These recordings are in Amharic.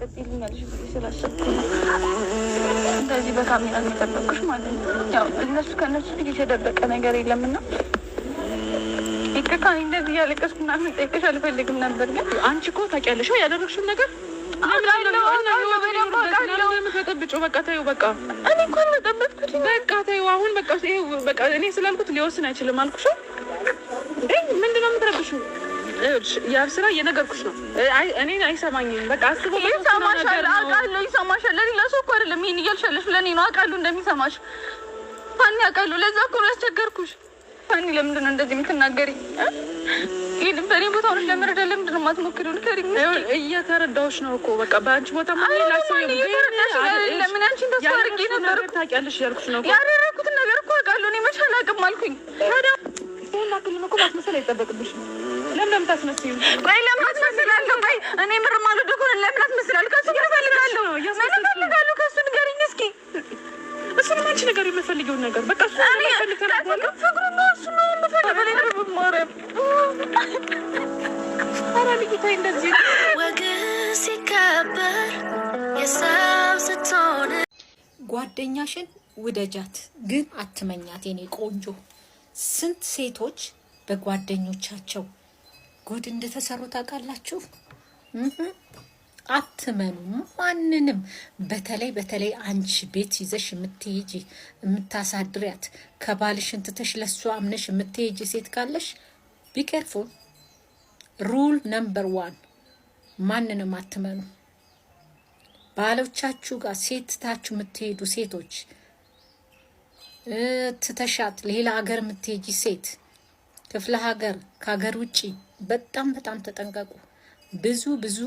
ታስቀጥልኛለሽ ብዬ ስላሰብኩ እንደዚህ በካሜራ የሚጠበቅሽ ማለት ነው። ያው ከእነሱ ፊት የተደበቀ ነገር የለምና ይቅርታ እንደዚህ ያለቀስኩ ምናምን ጠይቅሽ አልፈልግም ነበር። ግን አንቺ እኮ ታውቂያለሽ ያደረግሽው ነገር በቃ እኔ ስላልኩት ሊወስን አይችልም አልኩሽ። ምንድነው የምትረብሽው? ያብ ስራ እየነገርኩሽ ነው። እኔ አይሰማኝም። በቃ አስቦ ይሰማሻል፣ አውቃለሁ ይሰማሻል። ለሌላ ሰው እኮ አይደለም ይሄን እያልሻለሽ፣ ለእኔ ነው። አውቃለሁ እንደሚሰማሽ ፋኒ፣ አውቃለሁ። ለዛ እኮ ነው ያስቸገርኩሽ። ፋኒ ለምንድን ነው እንደዚህ የምትናገሪ? ይሄን በእኔ ቦታ ሆነሽ ለመረዳት ለምንድን ነው የማትሞክሪው? ንገሪኝ። እየተረዳሁሽ ነው እኮ በቃ በአንቺ ቦታ ሌላ ሰው ለምን አንቺን ተስፋ አድርጌ ነበር። ታውቂያለሽ ያልኩሽ ነው። ያደረኩትን ነገር እኮ አውቃለሁ። እኔ መቼ አላውቅም አልኩኝ። ታዲያ ይሄን አክልም እኮ ማስመሰል አይጠበቅብሽም። ለምን ታስመስዩ? ቆይ ለምን አስመስላለሁ? ቆይ እኔ ምንም አልወደድኩም። ለምን አስመስላለሁ? ከሱ እፈልጋለሁ። ምን ከሱ ንገሪኝ እስኪ። እሱን አንቺ ነገር የምፈልገውን ነገር በቃ እሱ ነው ፍቅሩ ነው። እሱ ነው የምፈልገው። ማርያም ኧረ ልጅቷ እንደዚህ ወግ ሲከበር የሰው ስትሆን ጓደኛሽን ውደጃት ግን አትመኛት የኔ ቆንጆ። ስንት ሴቶች በጓደኞቻቸው ጉድ እንደተሰሩ ታውቃላችሁ? አትመኑ ማንንም። በተለይ አንቺ ቤት ይዘሽ የምትሄጂ የምታሳድሪያት ከባልሽን ትተሽ ለሷ አምነሽ የምትሄጂ ሴት ካለሽ ቢኬርፉል። ሩል ነምበር 1 ማንንም አትመኑ። ባሎቻችሁ ጋር ሴትታችሁ የምትሄዱ ሴቶች፣ ትተሻት ሌላ ሀገር የምትሄጂ ሴት፣ ክፍለ ሀገር ከሀገር ውጪ በጣም ተጠንቀቁ። ብዙ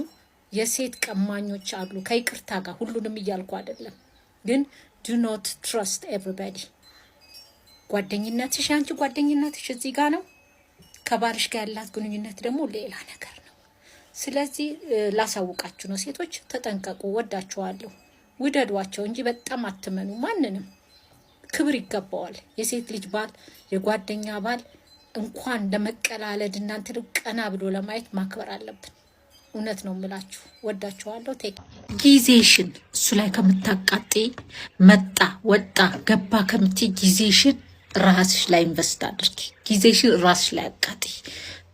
የሴት ቀማኞች አሉ። ከይቅርታ ጋር ሁሉንም እያልኩ አይደለም፣ ግን do not trust everybody። ጓደኝነትሽ አንቺ ጓደኝነትሽ እዚህ ጋር ነው። ከባልሽ ጋር ያላት ግንኙነት ደግሞ ሌላ ነገር ነው። ስለዚህ ላሳውቃችሁ ነው ሴቶች፣ ተጠንቀቁ። ወዳችኋለሁ፣ ውደዷቸው እንጂ በጣም አትመኑ ማንንም። ክብር ይገባዋል። የሴት ልጅ ባል፣ የጓደኛ ባል እንኳን ለመቀላለድ እናንተ ቀና ብሎ ለማየት ማክበር አለብን። እውነት ነው የምላችሁ። ወዳችኋለሁ። ጊዜሽን እሱ ላይ ከምታቃጤ መጣ ወጣ ገባ ከምትይ ጊዜሽን ራስሽ ላይ ኢንቨስት አድርጊ። ጊዜሽን ራስሽ ላይ አቃጤ።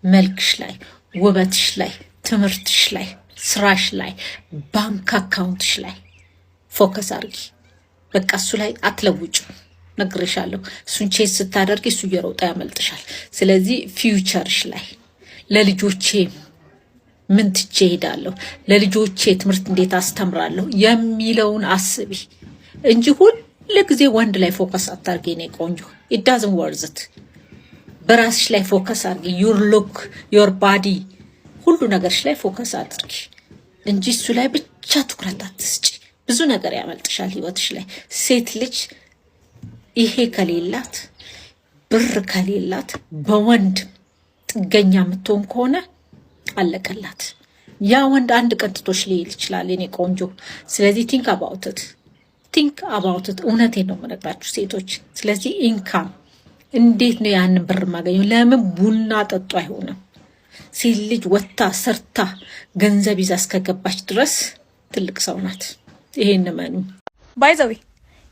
መልክሽ ላይ፣ ውበትሽ ላይ፣ ትምህርትሽ ላይ፣ ስራሽ ላይ፣ ባንክ አካውንትሽ ላይ ፎከስ አድርጊ። በቃ እሱ ላይ አትለውጭ። ነግሬሻለሁ። እሱን ቼስ ስታደርጊ እሱ እየሮጠ ያመልጥሻል። ስለዚህ ፊውቸርሽ ላይ ለልጆቼ ምን ትቼ ሄዳለሁ፣ ለልጆቼ ትምህርት እንዴት አስተምራለሁ የሚለውን አስቢ እንጂ ሁልጊዜ ወንድ ላይ ፎከስ አታርጊ። የኔ ቆንጆ it doesn't worth it። በራስሽ ላይ ፎከስ አድርጊ። your look your body ሁሉ ነገርሽ ላይ ፎከስ አድርጊ እንጂ እሱ ላይ ብቻ ትኩረት አትስጪ። ብዙ ነገር ያመልጥሻል ህይወትሽ ላይ። ሴት ልጅ ይሄ ከሌላት ብር ከሌላት በወንድ ጥገኛ የምትሆን ከሆነ አለቀላት። ያ ወንድ አንድ ቀን ትቶሽ ሊሄድ ይችላል የኔ ቆንጆ። ስለዚህ ቲንክ አባውት ኢት። እውነቴን ነው የምነግራችሁ ሴቶች። ስለዚህ ኢንካም እንዴት ነው ያንን ብር ማገኘው? ለምን ቡና ጠጡ አይሆንም? ሴት ልጅ ወታ ሰርታ ገንዘብ ይዛ እስከገባች ድረስ ትልቅ ሰው ናት። ይሄን መኑ ባይዘዊ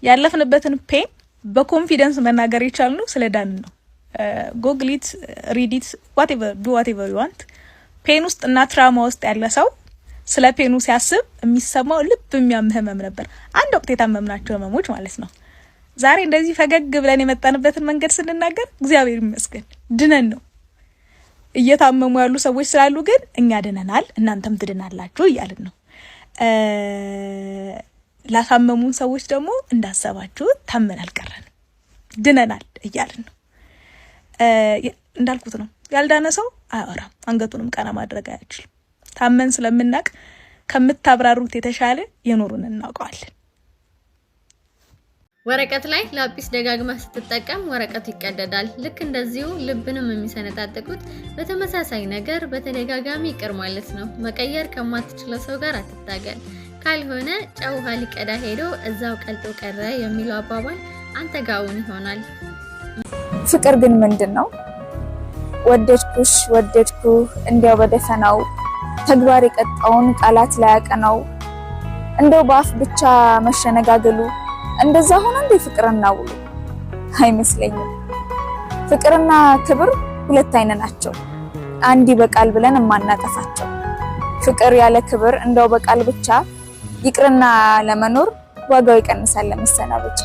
ያለፍንበትን ፔን በኮንፊደንስ መናገር የቻልነው ስለዳን ነው። ጎግሊት ሪዲት ዋቴቨር ዩ ዋንት። ፔን ውስጥ እና ትራማ ውስጥ ያለ ሰው ስለ ፔኑ ሲያስብ የሚሰማው ልብ የሚያምህ ህመም ነበር። አንድ ወቅት የታመምናቸው ህመሞች ማለት ነው። ዛሬ እንደዚህ ፈገግ ብለን የመጣንበትን መንገድ ስንናገር እግዚአብሔር ይመስገን ድነን ነው። እየታመሙ ያሉ ሰዎች ስላሉ ግን እኛ ድነናል እናንተም ትድናላችሁ እያልን ነው። ላሳመሙን ሰዎች ደግሞ እንዳሰባችሁ ታመን አልቀረን ድነናል እያልን ነው። እንዳልኩት ነው ያልዳነ ሰው አያወራም፣ አንገቱንም ቀና ማድረግ አይችልም። ታመን ስለምናቅ ከምታብራሩት የተሻለ የኖሩን እናውቀዋለን። ወረቀት ላይ ላጲስ ደጋግማ ስትጠቀም ወረቀቱ ይቀደዳል። ልክ እንደዚሁ ልብንም የሚሰነጣጥቁት በተመሳሳይ ነገር በተደጋጋሚ ይቅር ማለት ነው። መቀየር ከማትችለው ሰው ጋር አትታገል፣ ካልሆነ ጨው ውሃ ሊቀዳ ሄዶ እዛው ቀልጦ ቀረ የሚለው አባባል አንተ ጋውን ይሆናል። ፍቅር ግን ምንድነው? ወደድኩ እንዲያው በደፈናው ተግባር የቀጣውን ቃላት ላይ ያቀናው እንደው በአፍ ብቻ መሸነጋገሉ እንደዛ ሆነ እንዴ? ፍቅርና ውሉ አይመስለኝም። ፍቅርና ክብር ሁለት አይነት ናቸው። አንድ በቃል ብለን የማናጠፋቸው። ፍቅር ያለ ክብር እንደው በቃል ብቻ ይቅርና ለመኖር ዋጋው ይቀንሳል ለመሰናበቻ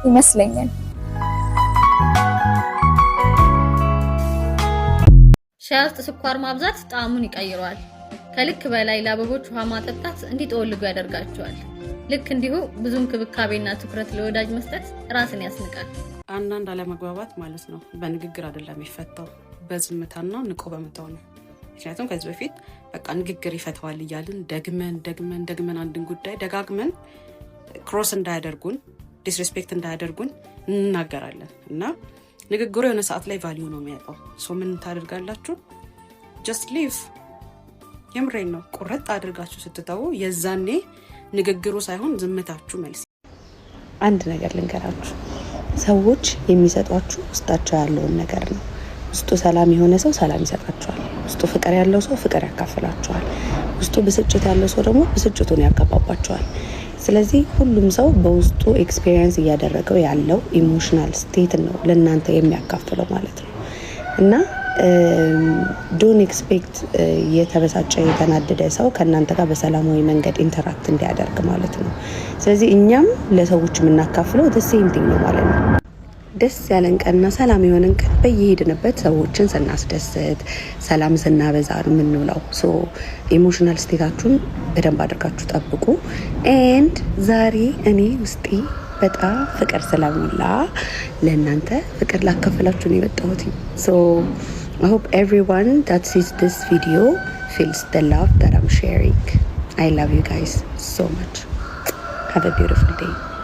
ይመስለኛል። ሻይ ውስጥ ስኳር ማብዛት ጣዕሙን ይቀይረዋል። ከልክ በላይ ለአበቦች ውሃ ማጠጣት እንዲጠወልጉ ያደርጋቸዋል። ልክ እንዲሁ ብዙ እንክብካቤና ትኩረት ለወዳጅ መስጠት ራስን ያስንቃል። አንዳንድ አለመግባባት ማለት ነው በንግግር አይደለም የሚፈታው፣ በዝምታና ንቆ በመተው ነው። ምክንያቱም ከዚህ በፊት በቃ ንግግር ይፈታዋል እያልን ደግመን አንድን ጉዳይ ደጋግመን ክሮስ እንዳያደርጉን ዲስሬስፔክት እንዳያደርጉን እንናገራለን እና ንግግሩ የሆነ ሰዓት ላይ ቫልዩ ነው የሚያጣው። ሶ ምን ታደርጋላችሁ? ጀስት ሊቭ። የምሬን ነው። ቁርጥ አድርጋችሁ ስትተው የዛኔ ንግግሩ ሳይሆን ዝምታችሁ መልስ። አንድ ነገር ልንገራችሁ፣ ሰዎች የሚሰጧችሁ ውስጣቸው ያለውን ነገር ነው። ውስጡ ሰላም የሆነ ሰው ሰላም ይሰጣቸዋል። ውስጡ ፍቅር ያለው ሰው ፍቅር ያካፍላቸዋል። ውስጡ ብስጭት ያለው ሰው ደግሞ ብስጭቱን ያጋባባቸዋል። ስለዚህ ሁሉም ሰው በውስጡ ኤክስፔሪየንስ እያደረገው ያለው ኢሞሽናል ስቴት ነው ለእናንተ የሚያካፍለው ማለት ነው እና ዶንት ኤክስፔክት የተበሳጨ የተናደደ ሰው ከእናንተ ጋር በሰላማዊ መንገድ ኢንተራክት እንዲያደርግ ማለት ነው። ስለዚህ እኛም ለሰዎች የምናካፍለው ሴም ቲንግ ነው ማለት ነው። ደስ ያለን ቀንና ሰላም የሆነን ቀን በየሄድንበት ሰዎችን ስናስደስት ሰላም ስናበዛ ነው የምንውለው። ሶ ኢሞሽናል ስቴታችሁን በደንብ አድርጋችሁ ጠብቁ። ኤንድ ዛሬ እኔ ውስጤ በጣም ፍቅር ስለሞላ ለእናንተ ፍቅር ላካፍላችሁ ነው የመጣሁት። ሶ I hope everyone that sees this video feels the love that I'm sharing. I love you guys so much. Have a beautiful day.